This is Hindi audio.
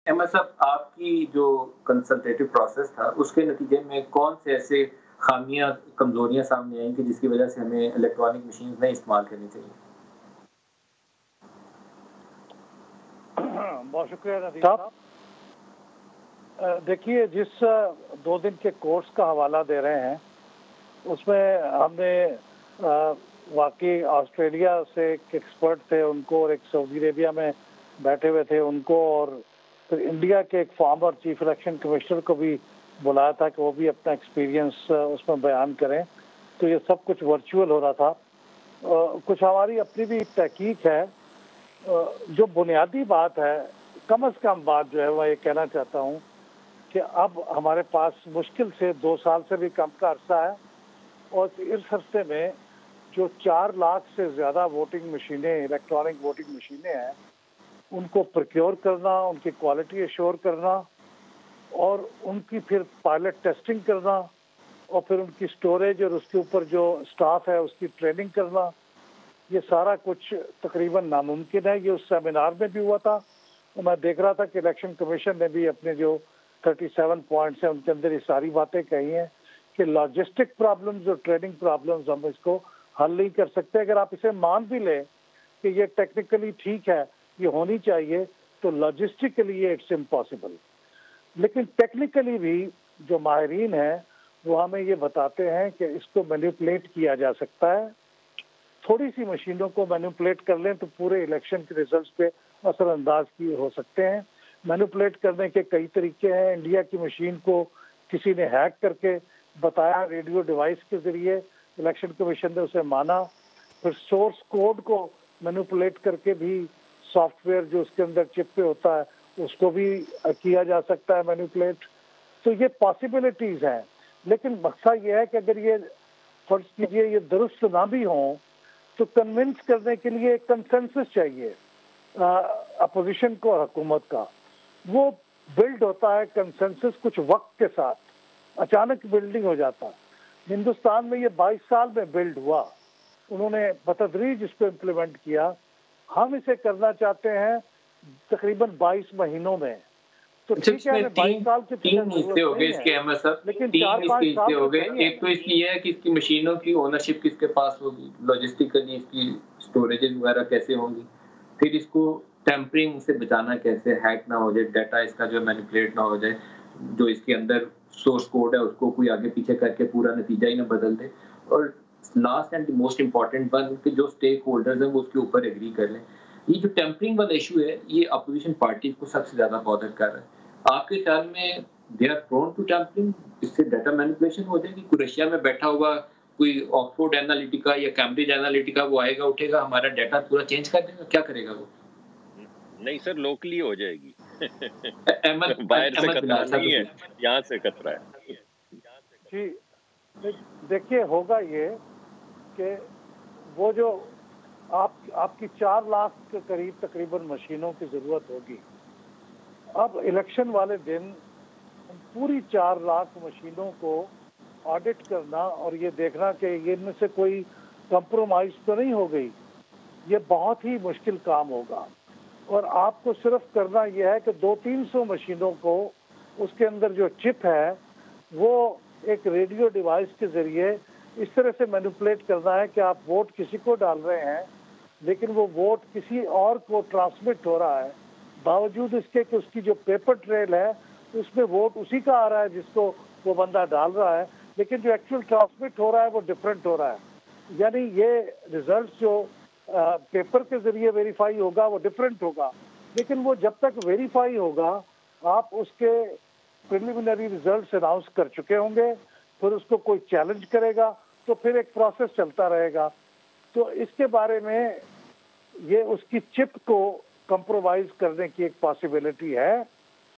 अहमद साहब, आपकी जो कंसल्टेटिव प्रोसेस था, उसके नतीजे में कौन से ऐसे खामियाँ, कमज़ोरियाँ सामने आई कि जिसकी वजह से हमें इलेक्ट्रॉनिक मशीन्स नहीं इस्तेमाल करनी चाहिए? बहुत शुक्रिया नदीम साहब। देखिए, जिस 2 दिन के कोर्स का हवाला दे रहे हैं, उसमें हमने वाकई ऑस्ट्रेलिया से एक एक्सपर्ट थे उनको, और एक सऊदी अरेबिया में बैठे हुए थे उनको, और फिर इंडिया के एक फॉर्मर चीफ इलेक्शन कमिश्नर को भी बुलाया था कि वो भी अपना एक्सपीरियंस उसमें बयान करें। तो ये सब कुछ वर्चुअल हो रहा था। कुछ हमारी अपनी भी तहकीक है। जो बुनियादी बात है, कम से कम बात जो है, मैं ये कहना चाहता हूँ कि अब हमारे पास मुश्किल से 2 साल से भी कम का अरसा है, और इस हफ्ते में जो 4 लाख से ज़्यादा वोटिंग मशीनें, इलेक्ट्रॉनिक वोटिंग मशीनें हैं, उनको प्रोक्योर करना, उनकी क्वालिटी एश्योर करना, और उनकी फिर पायलट टेस्टिंग करना, और फिर उनकी स्टोरेज और उसके ऊपर जो स्टाफ है उसकी ट्रेनिंग करना, ये सारा कुछ तकरीबन नामुमकिन है। ये उस सेमिनार में भी हुआ था, और मैं देख रहा था कि इलेक्शन कमीशन ने भी अपने जो 37 पॉइंट्स हैं उनके अंदर ये सारी बातें कही हैं कि लॉजिस्टिक प्रॉब्लम्स और ट्रेनिंग प्रॉब्लम्स हम इसको हल नहीं कर सकते। अगर आप इसे मान भी लें कि ये टेक्निकली ठीक है, ये होनी चाहिए, तो लॉजिस्टिकली ये इट्स इम्पॉसिबल। लेकिन टेक्निकली भी जो माहिरीन हैं वो हमें ये बताते हैं कि इसको मैनिपुलेट किया जा सकता है। थोड़ी सी मशीनों को मैनिपुलेट कर लें तो पूरे इलेक्शन के रिजल्ट्स पे असरअंदाज की हो सकते हैं। मैनिपुलेट करने के कई तरीके हैं। इंडिया की मशीन को किसी ने हैक करके बताया रेडियो डिवाइस के जरिए, इलेक्शन कमीशन ने उसे माना। फिर सोर्स कोड को मैनिपुलेट करके भी सॉफ्टवेयर जो उसके अंदर चिप पे होता है उसको भी किया जा सकता है मैनिपुलेट। तो ये पॉसिबिलिटीज हैं, लेकिन मकसद ये है कि अगर ये फर्ज कीजिए ये दुरुस्त ना भी हों तो कन्विंस करने के लिए एक कंसेंसस चाहिए अपोजिशन को और हुकूमत का। वो बिल्ड होता है कंसेंसस कुछ वक्त के साथ, अचानक बिल्डिंग हो जाता है। हिंदुस्तान में ये 22 साल में बिल्ड हुआ, उन्होंने बतदरीज इसको इम्प्लीमेंट किया। हम इसे करना चाहते हैं तकरीबन 22 महीनों में। तो ठीक है, 22 साल के 3 हिस्से हो गए इसके अहमद साहब, लेकिन 3 इसके हिस्से हो गए। चाहिए। एक तो इसकी ये है कि इसकी मशीनों की ओनरशिप किसके पास होगी, लॉजिस्टिकली इसकी स्टोरेजेस वगैरह कैसे होंगी, फिर इसको टैम्परिंग से बचाना कैसे, हैक ना हो जाए, डाटा इसका जो मैनिपुलेट ना हो जाए, जो इसके अंदर सोर्स कोड है उसको कोई आगे पीछे करके पूरा नतीजा ही ना बदल दे, और लास्ट एंड मोस्ट इम्पोर्टेंट बात कि जो स्टेक होल्डर्स हैं वो उसके ऊपर एग्री कर लें। ये जो टेम्परिंग वाला इशू है, ये अपोजिशन पार्टी को सबसे ज्यादा बॉदर कर रहा है। आपके ख्याल में they are prone to tampering, इससे डाटा मैनिपुलेशन हो जाएगी? कोई रशिया में बैठा हुआ कोई ऑक्सफोर्ड एनालिटिका या कैम्ब्रिज एनालिटिका वो आएगा, उठेगा, हमारा डाटा पूरा चेंज कर देगा, क्या करेगा वो? नहीं सर, लोकली हो जाएगी। बाहर से खतरा नहीं है, यहाँ से खतरा है। जी देखिए, होगा ये कि वो जो आपकी 4 लाख के करीब तकरीबन मशीनों की जरूरत होगी। अब इलेक्शन वाले दिन पूरी 4 लाख मशीनों को ऑडिट करना और ये देखना कि ये इनमें से कोई कंप्रोमाइज तो नहीं हो गई, ये बहुत ही मुश्किल काम होगा। और आपको सिर्फ करना यह है कि 200-300 मशीनों को उसके अंदर जो चिप है वो एक रेडियो डिवाइस के जरिए इस तरह से मैनिपुलेट करना है कि आप वोट किसी को डाल रहे हैं, लेकिन वो वोट किसी और को ट्रांसमिट हो रहा है, बावजूद इसके कि उसकी जो पेपर ट्रेल है उसमें वोट उसी का आ रहा है जिसको वो बंदा डाल रहा है, लेकिन जो एक्चुअल ट्रांसमिट हो रहा है वो डिफरेंट हो रहा है। यानी ये रिजल्ट जो पेपर के जरिए वेरीफाई होगा वो डिफरेंट होगा, लेकिन वो जब तक वेरीफाई होगा आप उसके प्रिलिमिनरी रिजल्ट्स अनाउंस कर चुके होंगे, फिर उसको कोई चैलेंज करेगा तो फिर एक प्रोसेस चलता रहेगा। तो इसके बारे में ये उसकी चिप को कंप्रोमाइज करने की एक पॉसिबिलिटी है।